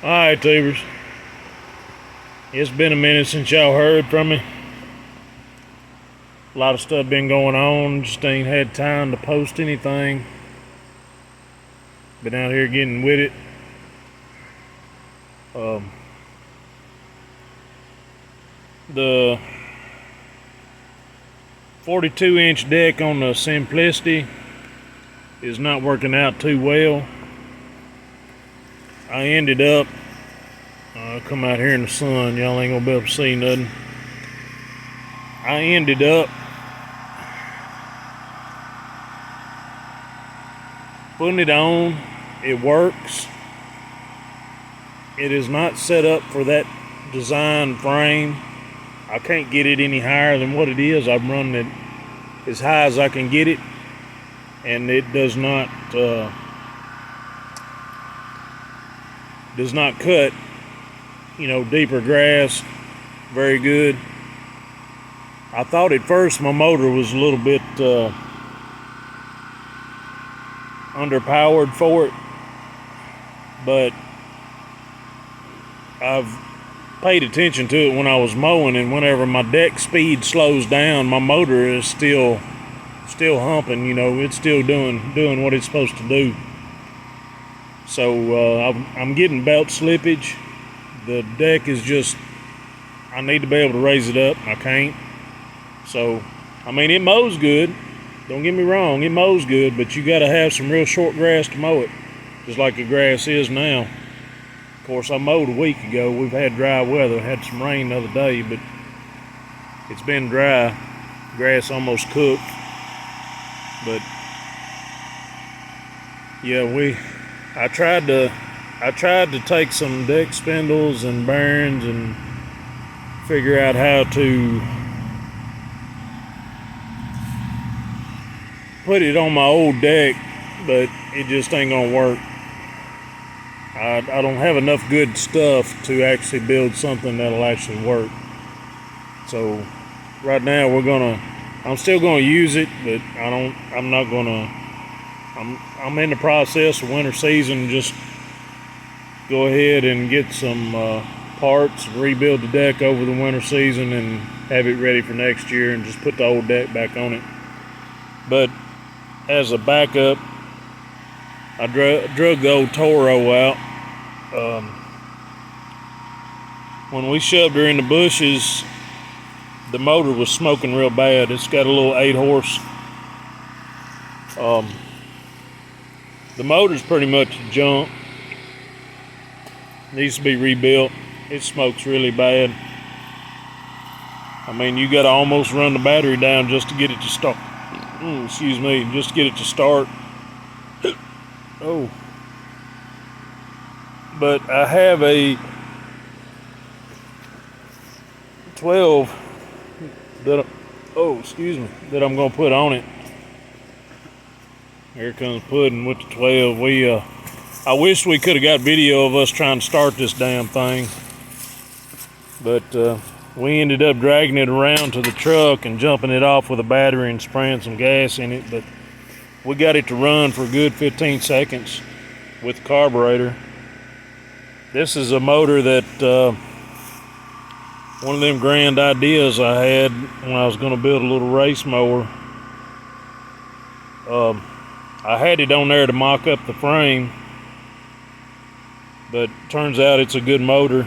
Alright, Tubers. It's been a minute since y'all heard from me. A lot of stuff been going on. Just ain't had time to post anything. Been out here getting with it. The 42-inch deck on the Simplicity is not working out too well. I ended up come out here in the sun, y'all ain't gonna be able to see nothing. I ended up putting it on. It works. It is not set up for that design frame. I can't get it any higher than what it is. I'm running it as high as I can get it, and it does not cut, deeper grass very good. I thought at first my motor was a little bit underpowered for it, but I've paid attention to it when I was mowing, and whenever my deck speed slows down, my motor is still humping. It's still doing what it's supposed to do. So I'm getting belt slippage. The deck is just, I need to be able to raise it up. I can't. So, it mows good. Don't get me wrong, it mows good, but you gotta have some real short grass to mow it, just like the grass is now. Of course, I mowed a week ago. We've had dry weather, had some rain the other day, but it's been dry. Grass almost cooked. But yeah, I tried to take some deck spindles and bearings and figure out how to put it on my old deck, but it just ain't gonna work. I don't have enough good stuff to actually build something that'll actually work. So right now I'm still gonna use it, but I'm in the process of winter season. Just go ahead and get some parts, rebuild the deck over the winter season, and have it ready for next year, and just put the old deck back on it. But as a backup, I drug the old Toro out. When we shoved her in the bushes, the motor was smoking real bad. It's got a little 8-horse. The motor's pretty much junk. Needs to be rebuilt. It smokes really bad. You gotta almost run the battery down just to get it to start. Just to get it to start. Oh. But I have a 12 that I'm gonna put on it. Here comes Puddin' with the 12. I wish we could have got video of us trying to start this damn thing, but we ended up dragging it around to the truck and jumping it off with a battery and spraying some gas in it. But we got it to run for a good 15 seconds with the carburetor. This is a motor that one of them grand ideas I had when I was going to build a little race mower. I had it on there to mock up the frame, but turns out it's a good motor.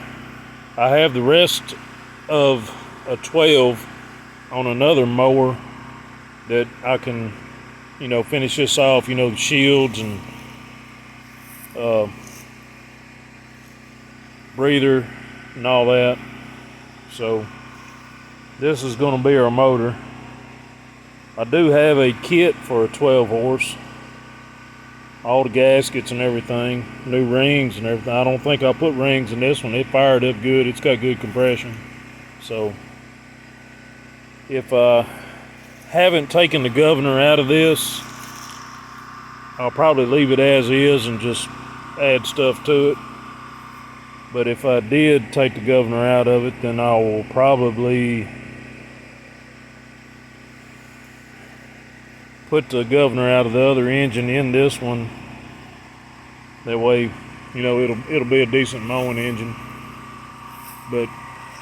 I have the rest of a 12 on another mower that I can, finish this off, the shields and breather and all that. So this is going to be our motor. I do have a kit for a 12-horse. All the gaskets and everything, new rings and everything. I don't think I'll put rings in this one. It fired up good. It's got good compression. So if I haven't taken the governor out of this, I'll probably leave it as is and just add stuff to it. But if I did take the governor out of it, then I will probably put the governor out of the other engine in this one. That way you know, it'll be a decent mowing engine. But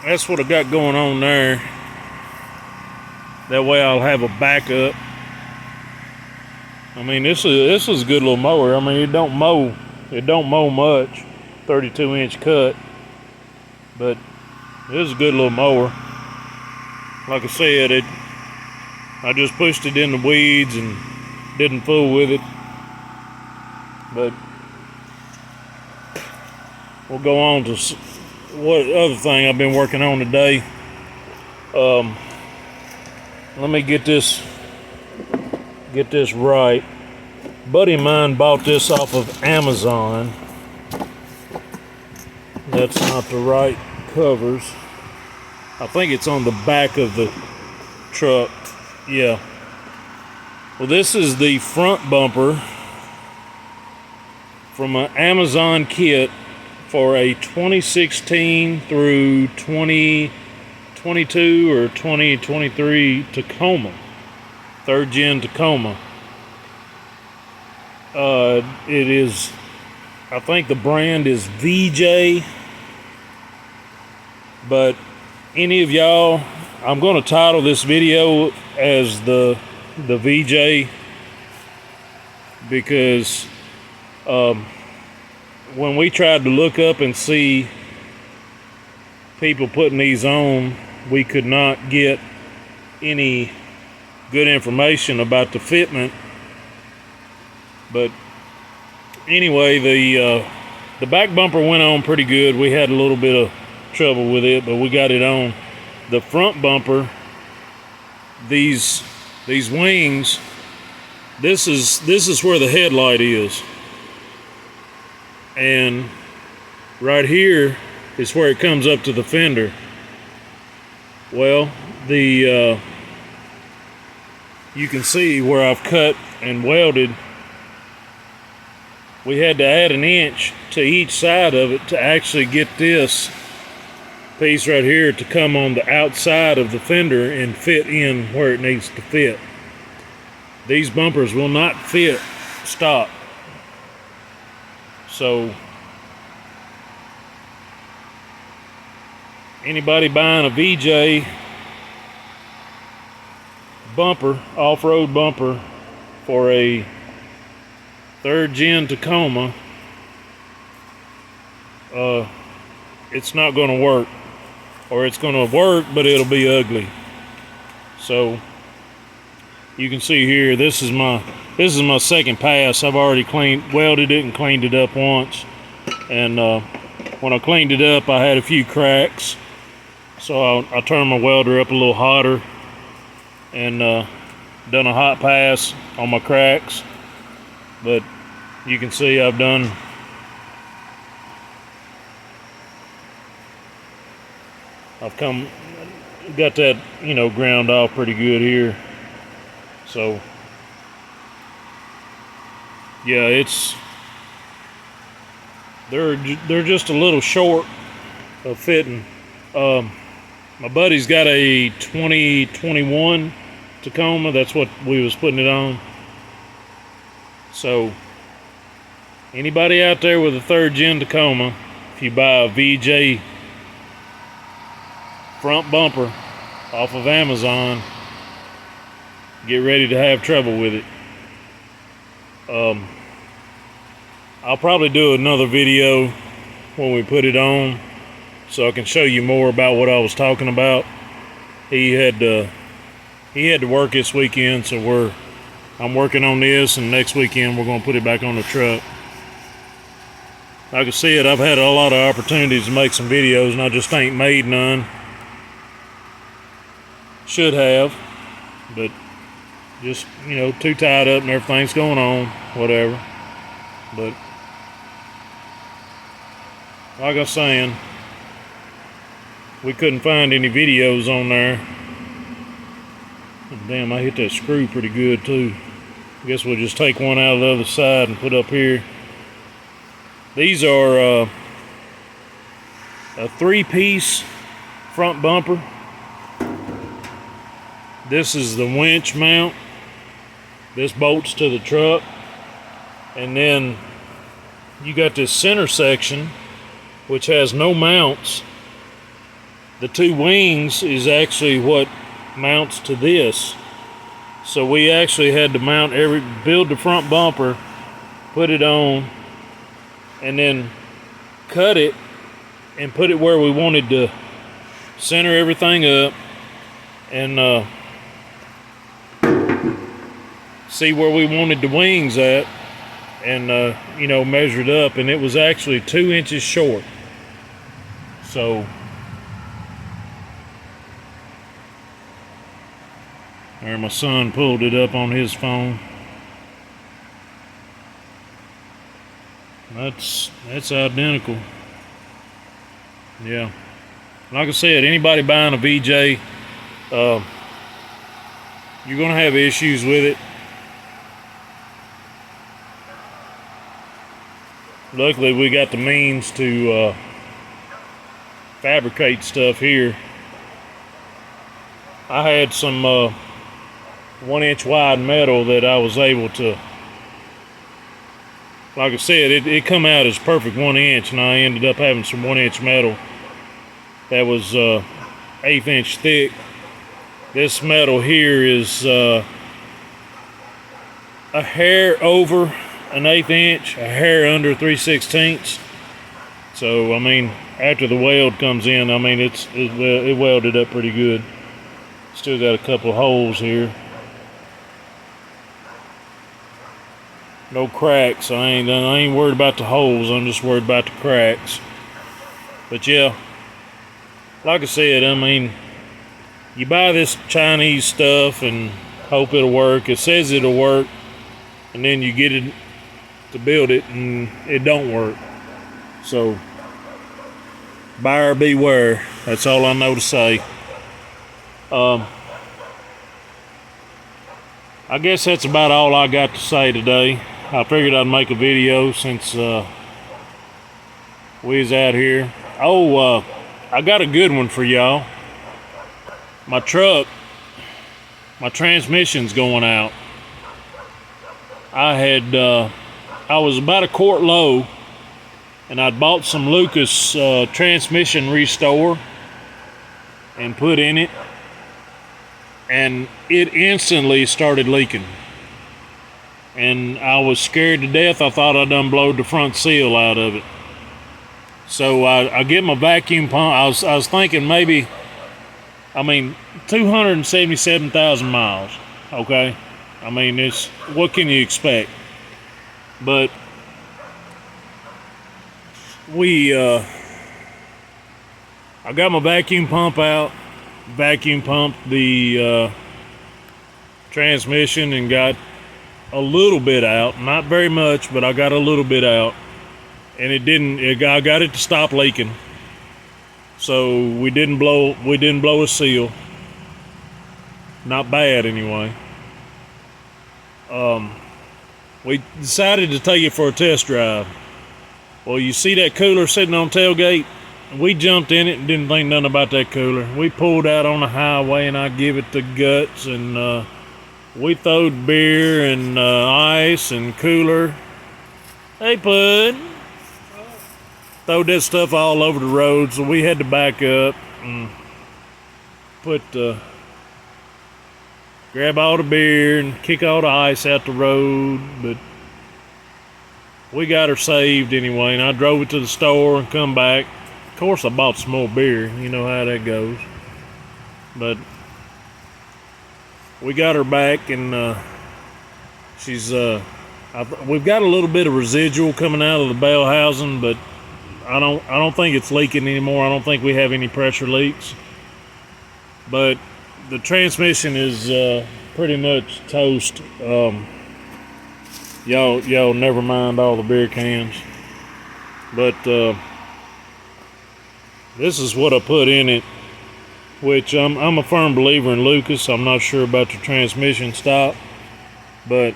that's what I got going on there. That way I'll have a backup. I mean, this is a good little mower. I mean, it don't mow much, 32-inch cut, but it is a good little mower. Like I said, I just pushed it in the weeds and didn't fool with it. But we'll go on to what other thing I've been working on today. Let me get this right. A buddy of mine bought this off of Amazon. That's not the right covers. I think it's on the back of the truck. Yeah. Well, this is the front bumper from an Amazon kit for a 2016 through 2022 or 2023 Tacoma, 3rd gen Tacoma. It is, I think the brand is VJ, but any of y'all, I'm going to title this video as the VJ, because when we tried to look up and see people putting these on, we could not get any good information about the fitment. But anyway, the back bumper went on pretty good. We had a little bit of trouble with it, but we got it on. The front bumper, these wings, this is where the headlight is, and right here is where it comes up to the fender. Well, you can see where I've cut and welded. We had to add an inch to each side of it to actually get this piece right here to come on the outside of the fender and fit in where it needs to fit. These bumpers will not fit stock. So anybody buying a VJ bumper, off-road bumper for a 3rd gen Tacoma, it's not going to work, or it's going to work but it'll be ugly. So you can see here, this is my second pass. I've already welded it and cleaned it up once, and when I cleaned it up I had a few cracks, so I turned my welder up a little hotter and done a hot pass on my cracks. But you can see I've got that, you know, ground off pretty good here. So yeah, they're just a little short of fitting. My buddy's got a 2021 Tacoma. That's what we was putting it on. So anybody out there with a 3rd gen Tacoma, if you buy a VJ front bumper off of Amazon, get ready to have trouble with it. I'll probably do another video when we put it on, so I can show you more about what I was talking about. He had to work this weekend, so I'm working on this, and next weekend we're going to put it back on the truck. Like I said, I've had a lot of opportunities to make some videos, and I just ain't made none. Should have, but just, you know, too tied up and everything's going on, whatever. But like I was saying, we couldn't find any videos on there. Damn, I hit that screw pretty good too. I guess we'll just take one out of the other side and put up here. These are a 3-piece front bumper. This is the winch mount. This bolts to the truck. And then you got this center section which has no mounts. The two wings is actually what mounts to this. So we actually had to build the front bumper, put it on, and then cut it and put it where we wanted to center everything up and see where we wanted the wings at, and you know, measured up, and it was actually 2 inches short. So there, my son pulled it up on his phone. That's identical. Yeah, like I said, anybody buying a VJ, you're gonna have issues with it. Luckily, we got the means to fabricate stuff here. I had some 1 inch wide metal that I was able to, like I said, it come out as perfect 1 inch, and I ended up having some 1 inch metal that was 1/8 inch thick. This metal here is a hair over 1/8 inch, a hair under 3/16. So I mean, after the weld comes in, I mean it welded up pretty good. Still got a couple holes here. No cracks. I ain't worried about the holes. I'm just worried about the cracks. But yeah, like I said, I mean, you buy this Chinese stuff and hope it'll work. It says it'll work, and then you get it to build it and it don't work. So buyer beware. That's all I know to say. I guess that's about all I got to say today. I figured I'd make a video since we was out here. Oh, I got a good one for y'all. My truck, my transmission's going out. I was about a quart low, and I'd bought some Lucas transmission restore and put in it, and it instantly started leaking. And I was scared to death. I thought I done blowed the front seal out of it. So I get my vacuum pump. I was thinking maybe, I mean, 277,000 miles, okay? I mean, it's, what can you expect? But I got my vacuum pump out, vacuum pumped the transmission and got a little bit out, not very much, but I got a little bit out, and I got it to stop leaking. So we didn't blow a seal. Not bad anyway. We decided to take it for a test drive. Well, you see that cooler sitting on tailgate? We jumped in it and didn't think nothing about that cooler. We pulled out on the highway, and I give it the guts, and we throwed beer and ice and cooler. Hey, Pud. Throwed that stuff all over the road, so we had to back up and grab all the beer and kick all the ice out the road. But we got her saved anyway, and I drove it to the store and come back. Of course, I bought some more beer. You know how that goes. But we got her back, and she's we've got a little bit of residual coming out of the bell housing, but I don't think it's leaking anymore. I don't think we have any pressure leaks. But the transmission is pretty much toast. Y'all never mind all the beer cans. But this is what I put in it, which I'm a firm believer in Lucas. I'm not sure about the transmission stop, but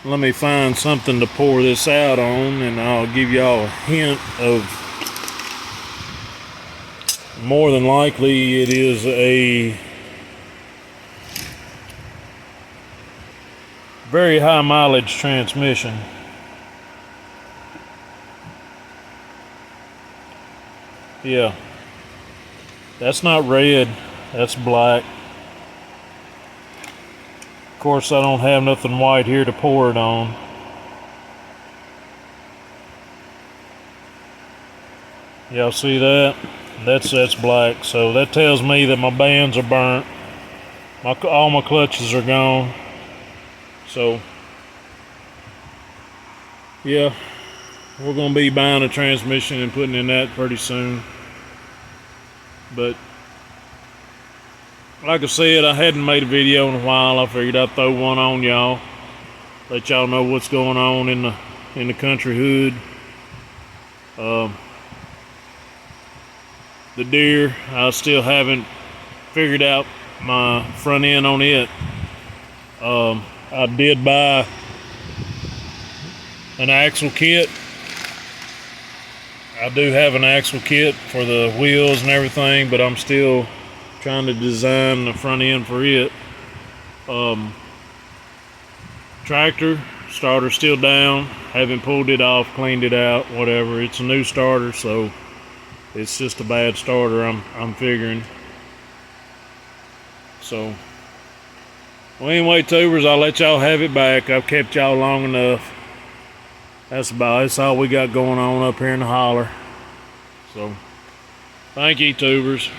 let me find something to pour this out on, and I'll give y'all a hint of, more than likely it is a very high mileage transmission. Yeah. That's not red, that's black. Of course, I don't have nothing white here to pour it on. Y'all see that? That's black. So that tells me that my bands are burnt. All my clutches are gone. So yeah, we're gonna be buying a transmission and putting in that pretty soon. But like I said, I hadn't made a video in a while. I figured I'd throw one on y'all, let y'all know what's going on in the country hood. The deer, I still haven't figured out my front end on it. I did buy an axle kit. I do have an axle kit for the wheels and everything, but I'm still trying to design the front end for it. Tractor starter still down, haven't pulled it off, cleaned it out, whatever. It's a new starter, so it's just a bad starter, I'm figuring. So well, anyway, tubers, I'll let y'all have it back. I've kept y'all long enough. That's all we got going on up here in the holler. So thank you, tubers.